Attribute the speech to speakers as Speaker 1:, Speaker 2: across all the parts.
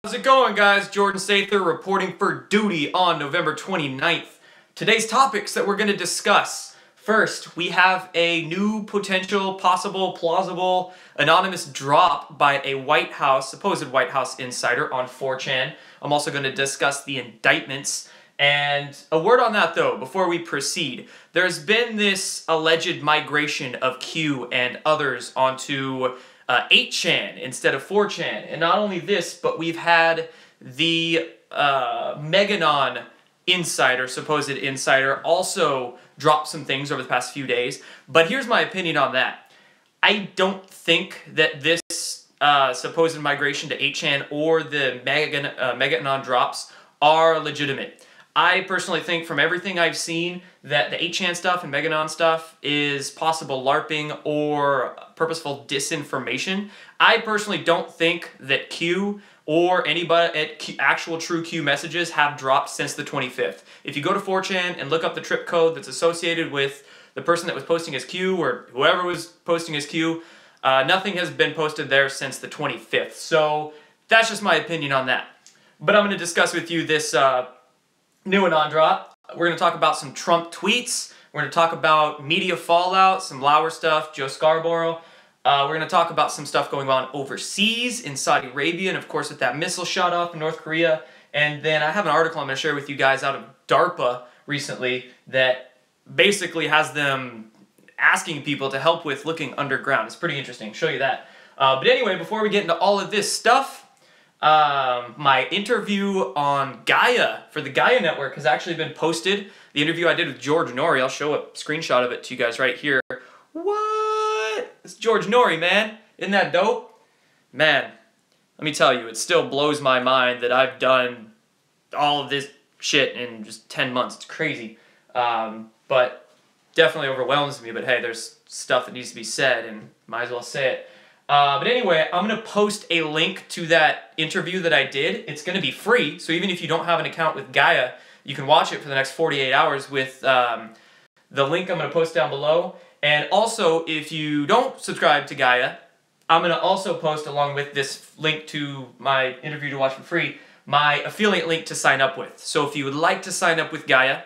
Speaker 1: How's it going, guys? Jordan Sather reporting for duty on November 29th. Today's topics that we're going to discuss. First, we have a new potential, possible, plausible, anonymous drop by a supposed White House insider on 4chan. I'm also going to discuss the indictments. And a word on that, though, before we proceed. There's been this alleged migration of Q and others onto 8chan instead of 4chan. And not only this, but we've had the Anon insider, supposed insider, also drop some things over the past few days. But here's my opinion on that. I don't think that this supposed migration to 8chan or the Anon drops are legitimate. I personally think from everything I've seen that the 8chan stuff and Anon stuff is possible LARPing or purposeful disinformation. I personally don't think that Q or anybody at actual true Q messages have dropped since the 25th. If you go to 4chan and look up the trip code that's associated with the person that was posting as Q or whoever was posting as Q, nothing has been posted there since the 25th. So that's just my opinion on that. But I'm going to discuss with you this new Anon drop. We're going to talk about some Trump tweets. We're going to talk about media fallout, some Lauer stuff, Joe Scarborough. We're going to talk about some stuff going on overseas in Saudi Arabia, and of course with that missile shot off in North Korea. And then I have an article I'm going to share with you guys out of DARPA recently that basically has them asking people to help with looking underground. It's pretty interesting. I'll show you that. But anyway, before we get into all of this stuff, my interview on Gaia for the Gaia Network has actually been posted. The interview I did with George Norrie, I'll show a screenshot of it to you guys right here. What? It's George Norrie, man. Isn't that dope? Man, let me tell you, it still blows my mind that I've done all of this shit in just 10 months. It's crazy. But definitely overwhelms me. But hey, there's stuff that needs to be said, and might as well say it. But anyway, I'm going to post a link to that interview that I did. It's going to be free, so even if you don't have an account with Gaia, you can watch it for the next 48 hours with the link I'm going to post down below. And also, if you don't subscribe to Gaia, I'm going to also post, along with this link to my interview to watch for free, my affiliate link to sign up with. So if you would like to sign up with Gaia,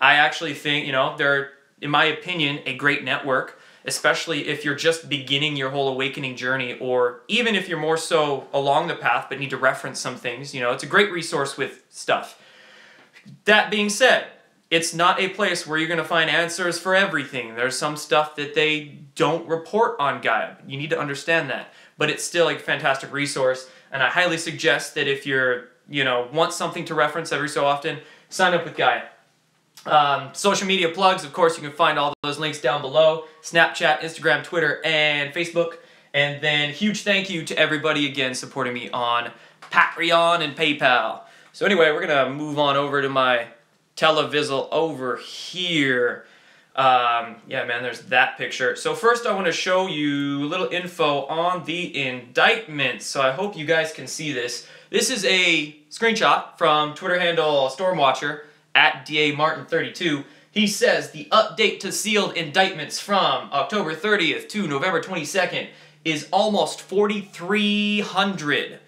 Speaker 1: I actually think, they're, in my opinion, a great network, especially if you're just beginning your whole awakening journey, or even if you're more so along the path but need to reference some things. It's a great resource with stuff. That being said, it's not a place where you're going to find answers for everything. There's some stuff that they don't report on Gaia. You need to understand that. But it's still a fantastic resource, and I highly suggest that if you're, want something to reference every so often, sign up with Gaia. Social media plugs, of course, you can find all those links down below. Snapchat, Instagram, Twitter, and Facebook. And then huge thank you to everybody again supporting me on Patreon and PayPal. So anyway, we're going to move on over to my televisal over here. Yeah, man, there's that picture. So first I want to show you a little info on the indictment. So I hope you guys can see this. This is a screenshot from Twitter handle Stormwatcher at DAMartin32. He says the update to sealed indictments from October 30th to November 22nd is almost 4,300.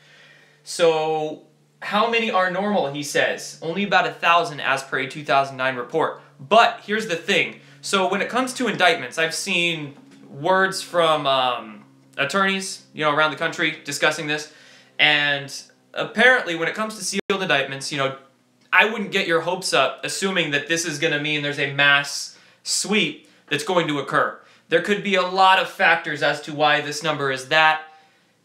Speaker 1: So how many are normal, he says? Only about 1,000 as per a 2009 report. But here's the thing. So when it comes to indictments, I've seen words from attorneys, around the country discussing this. And apparently when it comes to sealed indictments, I wouldn't get your hopes up assuming that this is going to mean there's a mass sweep that's going to occur. There could be a lot of factors as to why this number is that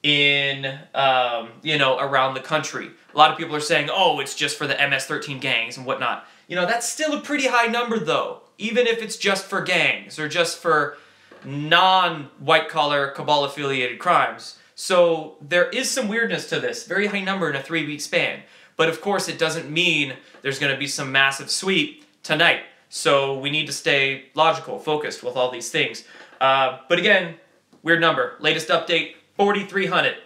Speaker 1: in, around the country. A lot of people are saying, oh, it's just for the MS-13 gangs and whatnot. That's still a pretty high number, though, even if it's just for gangs or just for non-white-collar, cabal-affiliated crimes. So there is some weirdness to this. Very high number in a 3-week span. But of course, it doesn't mean there's going to be some massive sweep tonight. So we need to stay logical, focused with all these things. But again, weird number. Latest update, 4,300.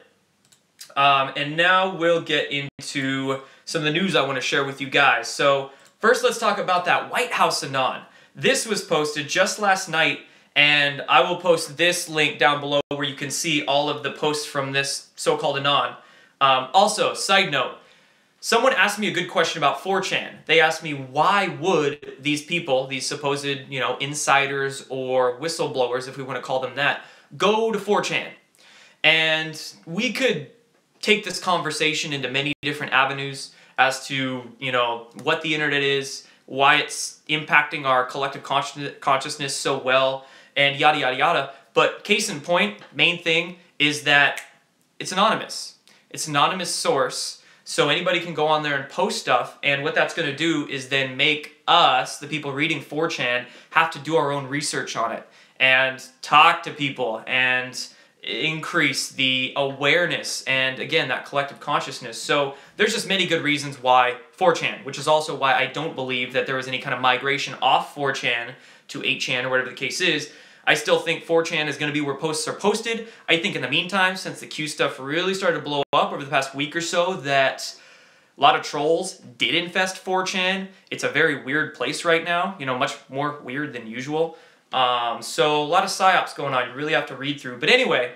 Speaker 1: And now we'll get into some of the news I want to share with you guys. So first, let's talk about that White House Anon. This was posted just last night, and I will post this link down below where you can see all of the posts from this so-called Anon. Also, side note, someone asked me a good question about 4chan. They asked me, why would these people, these supposed, insiders or whistleblowers, if we want to call them that, go to 4chan? And we could take this conversation into many different avenues as to, what the internet is, why it's impacting our collective consciousness so well, and yada, yada, yada. But case in point, main thing is that it's anonymous. It's an anonymous source, so anybody can go on there and post stuff, and what that's going to do is then make us, the people reading 4chan, have to do our own research on it, and talk to people, and increase the awareness, and again, that collective consciousness. So there's just many good reasons why 4chan, which is also why I don't believe that there was any kind of migration off 4chan to 8chan or whatever the case is. I still think 4chan is going to be where posts are posted. I think in the meantime, since the Q stuff really started to blow up over the past week or so, that a lot of trolls did infest 4chan. It's a very weird place right now, much more weird than usual. So a lot of psyops going on. You really have to read through. But anyway,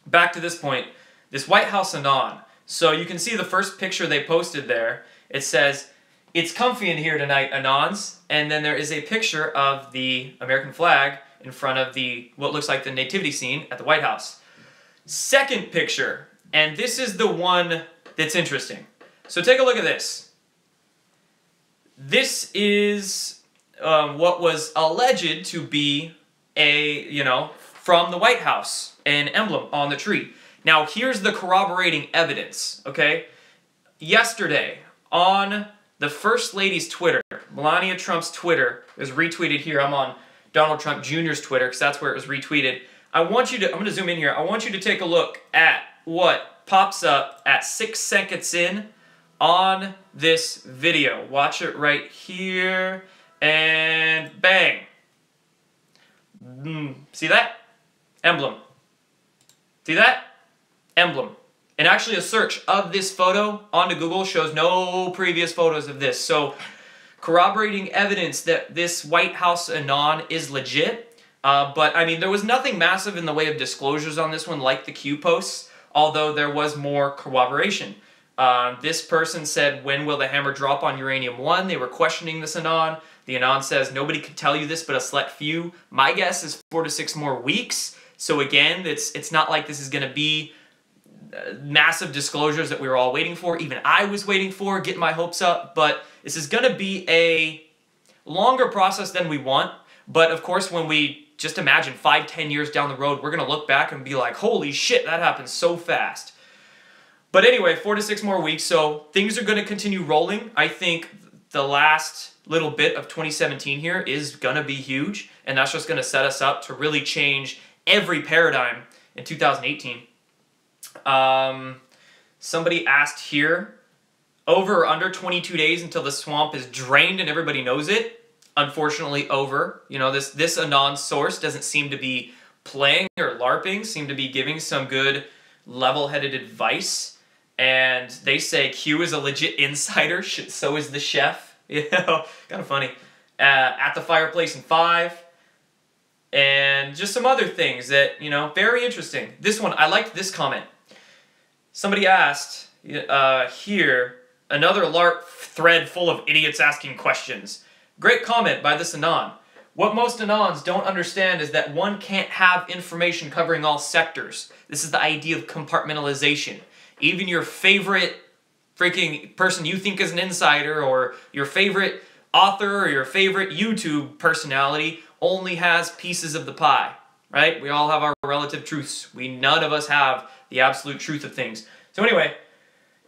Speaker 1: back to this point, this White House Anon. So you can see the first picture they posted there. It says, "It's comfy in here tonight, Anons." And then there is a picture of the American flag in front of what looks like the nativity scene at the White House. Second picture, and this is the one that's interesting. So take a look at this. This is what was alleged to be from the White House, an emblem on the tree. Now here's the corroborating evidence, okay? Yesterday, on the First Lady's Twitter, Melania Trump's Twitter, is retweeted here. I'm on Donald Trump Jr.'s Twitter, because that's where it was retweeted. I'm going to zoom in here. I want you to take a look at what pops up at 6 seconds in on this video. Watch it right here, and bang. See that? Emblem. See that? Emblem. And actually a search of this photo onto Google shows no previous photos of this. So corroborating evidence that this White House Anon is legit. But I mean, there was nothing massive in the way of disclosures on this one like the Q posts, although there was more corroboration. This person said, "When will the hammer drop on uranium-1?" They were questioning this Anon. The Anon says, "Nobody can tell you this but a select few." My guess is 4 to 6 more weeks. So again, it's not like this is going to be massive disclosures that we were all waiting for. Even I was waiting for, getting my hopes up. But this is going to be a longer process than we want. But of course, when we just imagine 5-10 years down the road, we're going to look back and be like, holy shit, that happened so fast. But anyway, 4 to 6 more weeks, so things are going to continue rolling. I think the last little bit of 2017 here is going to be huge, and that's just going to set us up to really change every paradigm in 2018. Somebody asked here, over or under 22 days until the swamp is drained and everybody knows it? Unfortunately, over. This Anon source doesn't seem to be playing or LARPing, seem to be giving some good level-headed advice. And they say Q is a legit insider, so is the chef. Kind of funny. At the fireplace in 5. And just some other things that, very interesting. This one, I liked this comment. Somebody asked here, another LARP thread full of idiots asking questions. Great comment by this Anon. What most Anons don't understand is that one can't have information covering all sectors. This is the idea of compartmentalization. Even your favorite freaking person you think is an insider, or your favorite author, or your favorite YouTube personality only has pieces of the pie, right? We all have our relative truths. None of us have the absolute truth of things. So anyway,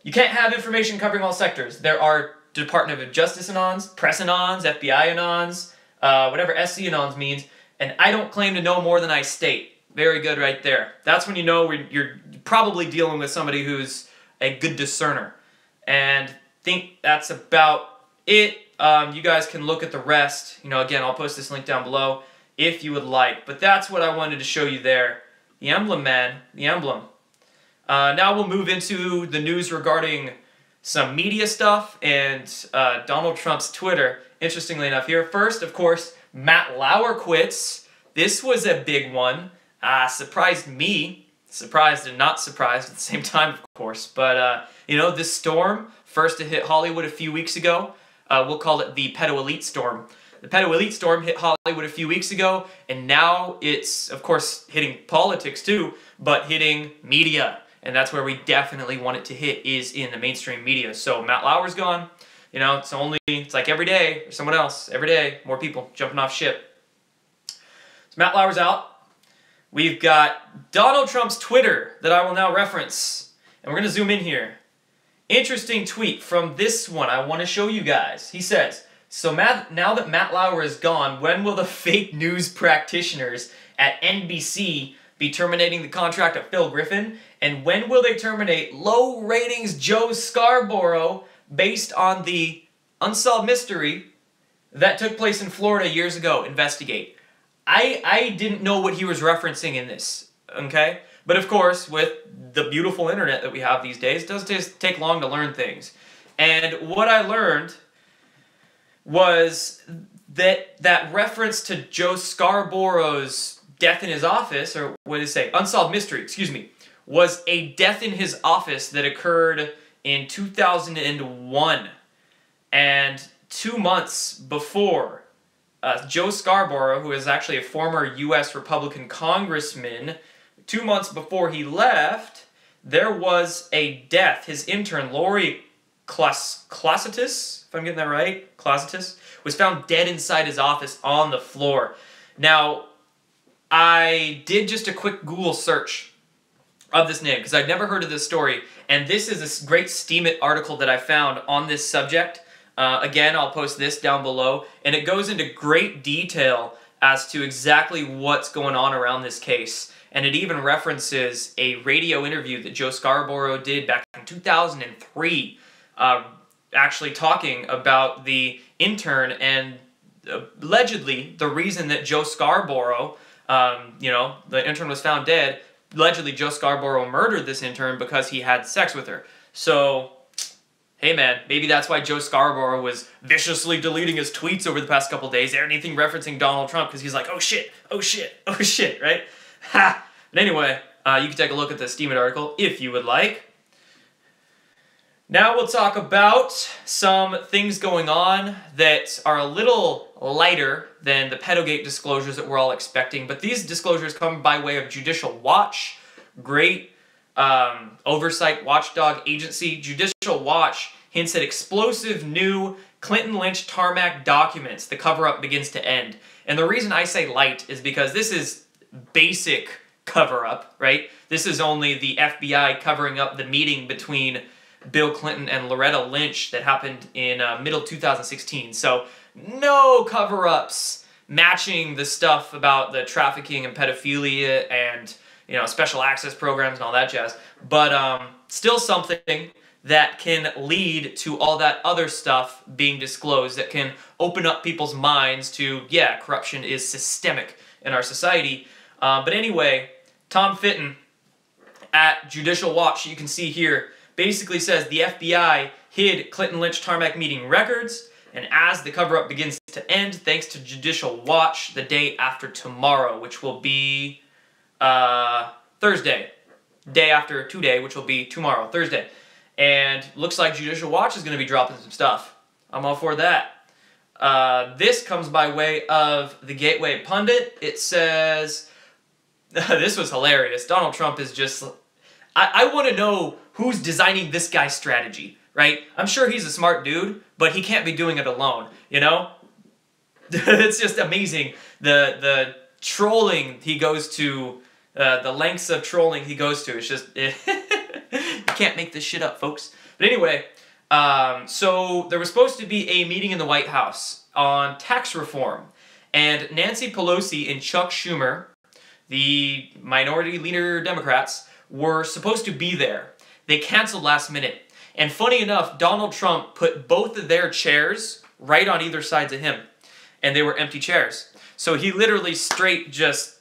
Speaker 1: you can't have information covering all sectors. There are Department of Justice Anons, Press Anons, FBI Anons, whatever SC Anons means, and I don't claim to know more than I state. Very good right there. That's when you know you're probably dealing with somebody who's a good discerner. And think that's about it. You guys can look at the rest. Again, I'll post this link down below if you would like. But that's what I wanted to show you there. The emblem, man. The emblem. Now we'll move into the news regarding some media stuff and Donald Trump's Twitter. Interestingly enough here. First, of course, Matt Lauer quits. This was a big one. Surprised me. surprised and not surprised at the same time, of course. But, you know, this storm, first to hit Hollywood a few weeks ago, we'll call it the Pedo Elite Storm. The Pedo Elite Storm hit Hollywood a few weeks ago, and now it's, of course, hitting politics too, but hitting media. And that's where we definitely want it to hit, is in the mainstream media. So Matt Lauer's gone. You know, it's like every day, there's someone else. Every day, more people jumping off ship. So Matt Lauer's out. We've got Donald Trump's Twitter that I will now reference. And we're going to zoom in here. Interesting tweet from this one I want to show you guys. He says, so now that Matt Lauer is gone, when will the fake news practitioners at NBC be terminating the contract of Phil Griffin? And when will they terminate low ratings Joe Scarborough based on the unsolved mystery that took place in Florida years ago? Investigate. I didn't know what he was referencing in this, okay? But of course, with the beautiful internet that we have these days, it doesn't take long to learn things. And what I learned was that reference to Joe Scarborough's death in his office, or what did it say? Unsolved mystery, excuse me, was a death in his office that occurred in 2001. And 2 months before, Joe Scarborough, who is actually a former U.S. Republican congressman, 2 months before he left, there was a death. His intern, Lori Classitis, if I'm getting that right, Classitis, was found dead inside his office on the floor. Now, I did just a quick Google search of this name because I'd never heard of this story, and this is a great Steemit article that I found on this subject. Again, I'll post this down below, and it goes into great detail as to exactly what's going on around this case. And it even references a radio interview that Joe Scarborough did back in 2003, actually talking about the intern and allegedly the reason that Joe Scarborough, you know, the intern was found dead. Allegedly, Joe Scarborough murdered this intern because he had sex with her. So, hey man, maybe that's why Joe Scarborough was viciously deleting his tweets over the past couple days. Anything referencing Donald Trump, because he's like, oh shit, oh shit, oh shit, right? Ha! But anyway, you can take a look at the Steemit article if you would like. Now we'll talk about some things going on that are a little lighter than the Pedogate disclosures that we're all expecting, but these disclosures come by way of Judicial Watch, great oversight watchdog agency. Judicial Watch hints at explosive new Clinton Lynch tarmac documents. The cover-up begins to end. And the reason I say light is because this is basic cover-up, right? This is only the FBI covering up the meeting between Bill Clinton and Loretta Lynch that happened in middle 2016. So no cover-ups matching the stuff about the trafficking and pedophilia and, you know, special access programs and all that jazz. But still something that can lead to all that other stuff being disclosed that can open up people's minds to, yeah, corruption is systemic in our society. But anyway, Tom Fitton at Judicial Watch, you can see here, basically says the FBI hid Clinton Lynch tarmac meeting records, and as the cover-up begins to end, thanks to Judicial Watch, the day after tomorrow, which will be Thursday. Day after today, which will be tomorrow, Thursday. And looks like Judicial Watch is going to be dropping some stuff. I'm all for that. This comes by way of the Gateway Pundit. It says, this was hilarious. Donald Trump is just... I want to know who's designing this guy's strategy, right? I'm sure he's a smart dude, but he can't be doing it alone, you know? It's just amazing. The trolling he goes to, the lengths of trolling he goes to. It's just, you can't make this shit up, folks. But anyway, so there was supposed to be a meeting in the White House on tax reform. And Nancy Pelosi and Chuck Schumer, the minority leader Democrats, were supposed to be there. They canceled last minute. And funny enough, Donald Trump put both of their chairs right on either sides of him. And they were empty chairs. So he literally straight just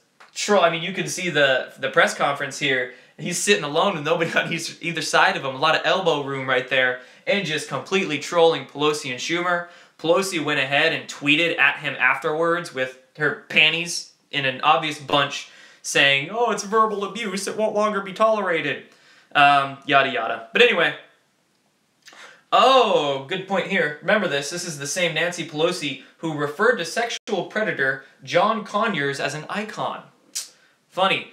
Speaker 1: I mean, you can see the press conference here. He's sitting alone with nobody on either side of him. A lot of elbow room right there. And just completely trolling Pelosi and Schumer. Pelosi went ahead and tweeted at him afterwards with her panties in an obvious bunch, saying, oh, it's verbal abuse, it won't longer be tolerated, yada yada. But anyway, oh, good point here. Remember this is the same Nancy Pelosi who referred to sexual predator John Conyers as an icon. Funny.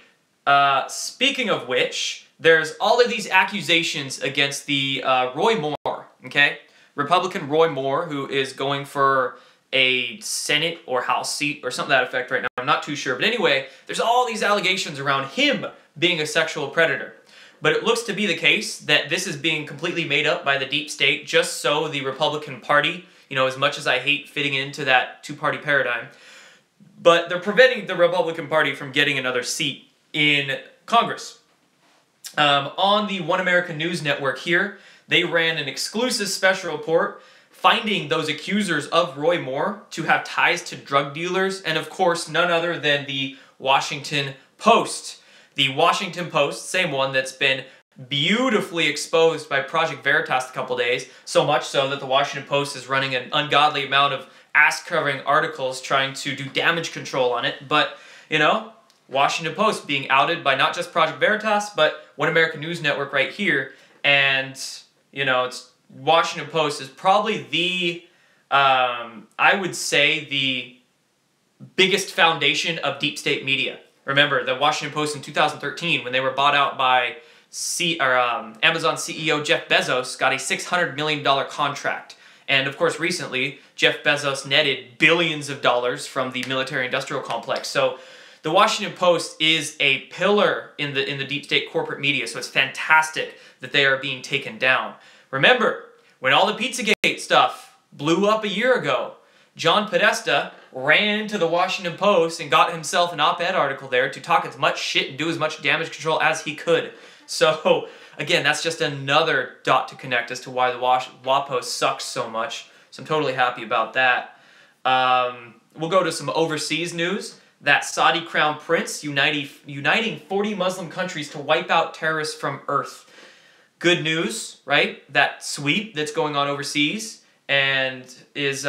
Speaker 1: Speaking of which, there's all of these accusations against the Roy Moore, okay? Republican Roy Moore, who is going for a Senate or House seat or something to that effect right now. I'm not too sure. But anyway, there's all these allegations around him being a sexual predator. But it looks to be the case that this is being completely made up by the deep state just so the Republican Party, you know, as much as I hate fitting into that two-party paradigm, but they're preventing the Republican Party from getting another seat in Congress. On the One American News Network here, they ran an exclusive special report finding those accusers of Roy Moore to have ties to drug dealers, and of course none other than the Washington Post. The Washington Post, same one that's been beautifully exposed by Project Veritas a couple days, so much so that the Washington Post is running an ungodly amount of ass-covering articles trying to do damage control on it. But, you know, Washington Post being outed by not just Project Veritas, but One American News Network right here, and, you know, it's Washington Post is probably the, I would say, the biggest foundation of deep state media. Remember, the Washington Post in 2013, when they were bought out by Amazon CEO Jeff Bezos, got a $600 million contract. And of course, recently, Jeff Bezos netted billions of dollars from the military-industrial complex. So the Washington Post is a pillar in the deep state corporate media, so it's fantastic that they are being taken down. Remember, when all the Pizzagate stuff blew up a year ago, John Podesta ran to the Washington Post and got himself an op-ed article there to talk as much shit and do as much damage control as he could. So, again, that's just another dot to connect as to why the WAPO sucks so much. So I'm totally happy about that. We'll go to some overseas news. That Saudi Crown Prince uniting 40 Muslim countries to wipe out terrorists from Earth. Good news, right? That sweep that's going on overseas and is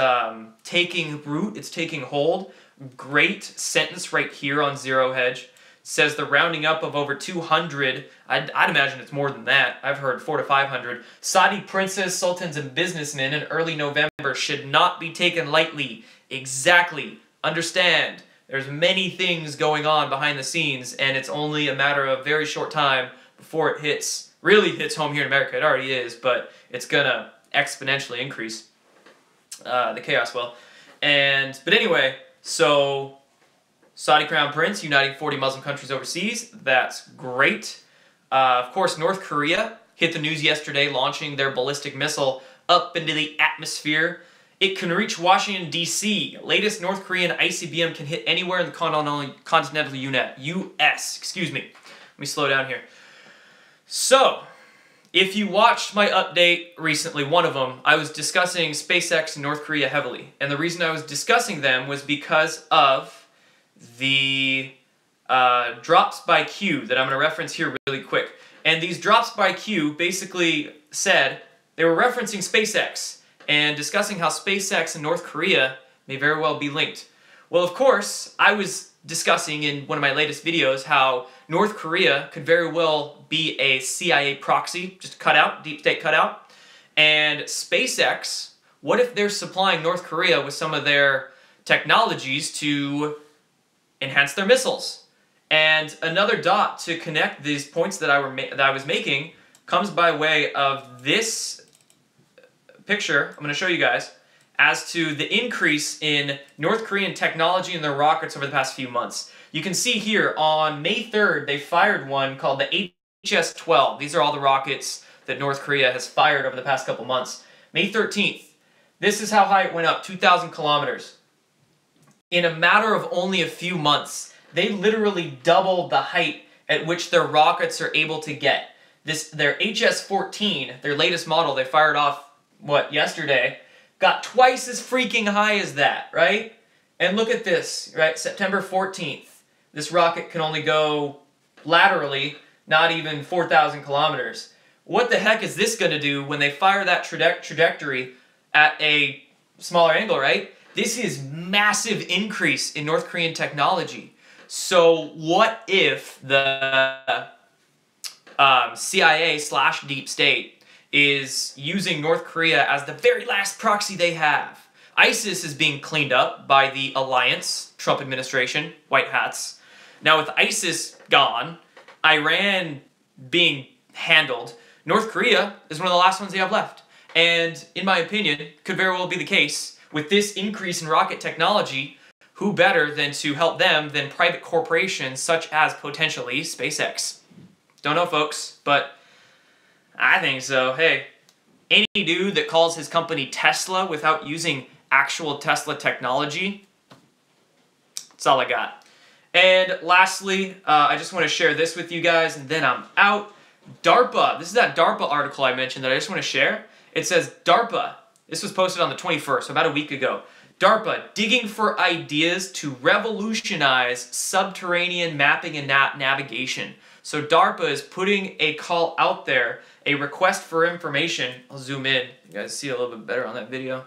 Speaker 1: taking root, it's taking hold. Great sentence right here on Zero Hedge. Says the rounding up of over 200, I'd imagine it's more than that, I've heard 400 to 500, Saudi princes, sultans, and businessmen in early November should not be taken lightly. Exactly. Understand, there's many things going on behind the scenes, and it's only a matter of very short time before it really hits home here in America. It already is, but it's gonna exponentially increase, the chaos will. But anyway, so Saudi Crown Prince uniting 40 Muslim countries overseas. That's great. Of course, North Korea hit the news yesterday, launching their ballistic missile up into the atmosphere. It can reach Washington, D.C. Latest North Korean ICBM can hit anywhere in the continental U.S. Excuse me. Let me slow down here. So, if you watched my update recently, one of them, I was discussing SpaceX and North Korea heavily. And the reason I was discussing them was because of the drops by Q that I'm going to reference here really quick. And these drops by Q basically said, they were referencing SpaceX and discussing how SpaceX and North Korea may very well be linked. Well, of course, I was discussing in one of my latest videos how North Korea could very well be a CIA proxy, just cutout, deep state cutout. And SpaceX, what if they're supplying North Korea with some of their technologies to enhance their missiles? And another dot to connect these points that I was making comes by way of this picture I'm going to show you guys as to the increase in North Korean technology and their rockets over the past few months. You can see here on May 3rd they fired one called the HS-12. These are all the rockets that North Korea has fired over the past couple months. May 13th, this is how high it went up, 2,000 kilometers. In a matter of only a few months, they literally doubled the height at which their rockets are able to get. Their HS-14, their latest model they fired off yesterday, got twice as freaking high as that, right? And look at this, right? September 14th. This rocket can only go laterally, not even 4,000 kilometers. What the heck is this going to do when they fire that trajectory at a smaller angle, right? This is massive increase in North Korean technology. So what if the CIA/Deep State is using North Korea as the very last proxy they have? ISIS is being cleaned up by the alliance, Trump administration, white hats. Now with ISIS gone, Iran being handled, North Korea is one of the last ones they have left. And in my opinion, could very well be the case. With this increase in rocket technology, who better than to help them than private corporations such as potentially SpaceX? Don't know, folks, but I think so. Hey, any dude that calls his company Tesla without using actual Tesla technology, that's all I got. And lastly, I just want to share this with you guys, and then I'm out. DARPA. This is that DARPA article I mentioned that I just want to share. It says DARPA. This was posted on the 21st, so about a week ago. DARPA, digging for ideas to revolutionize subterranean mapping and navigation. So DARPA is putting a call out there, a request for information. I'll zoom in. You guys see a little bit better on that video.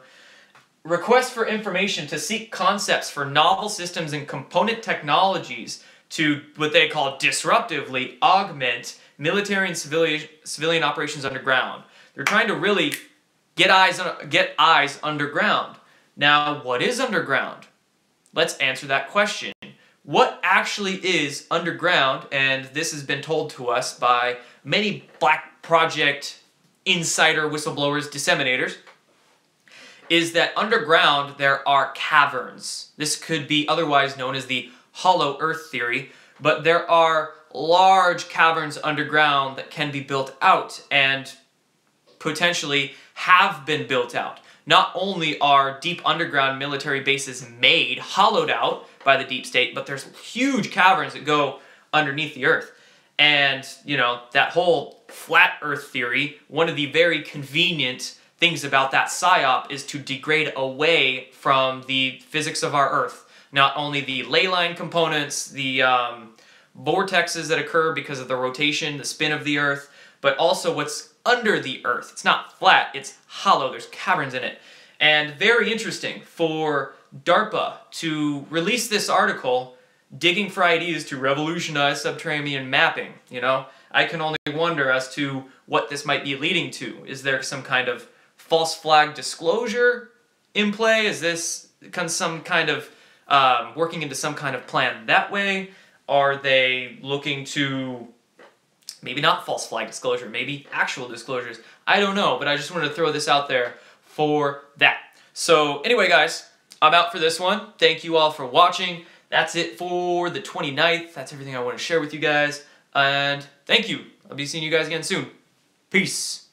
Speaker 1: Request for information to seek concepts for novel systems and component technologies to what they call disruptively augment military and civilian operations underground. They're trying to really get eyes underground. Now, what is underground? Let's answer that question. What actually is underground, and this has been told to us by many Black Project insider whistleblowers, disseminators, is that underground there are caverns. This could be otherwise known as the hollow earth theory, but there are large caverns underground that can be built out and potentially have been built out. Not only are deep underground military bases made, hollowed out by the deep state, but there's huge caverns that go underneath the earth. And, you know, that whole flat earth theory, one of the very convenient things about that psyop is to degrade away from the physics of our earth. Not only the ley line components, the vortexes that occur because of the rotation, the spin of the earth, but also what's under the earth. It's not flat, it's hollow, there's caverns in it. And very interesting for DARPA to release this article, digging for ideas to revolutionize subterranean mapping. You know, I can only wonder as to what this might be leading to. Is there some kind of false flag disclosure in play? Is this some kind of working into some kind of plan that way? Are they looking to maybe not false flag disclosure, maybe actual disclosures? I don't know, but I just wanted to throw this out there for that. So anyway, guys, I'm out for this one. Thank you all for watching. That's it for the 29th. That's everything I want to share with you guys. And thank you. I'll be seeing you guys again soon. Peace.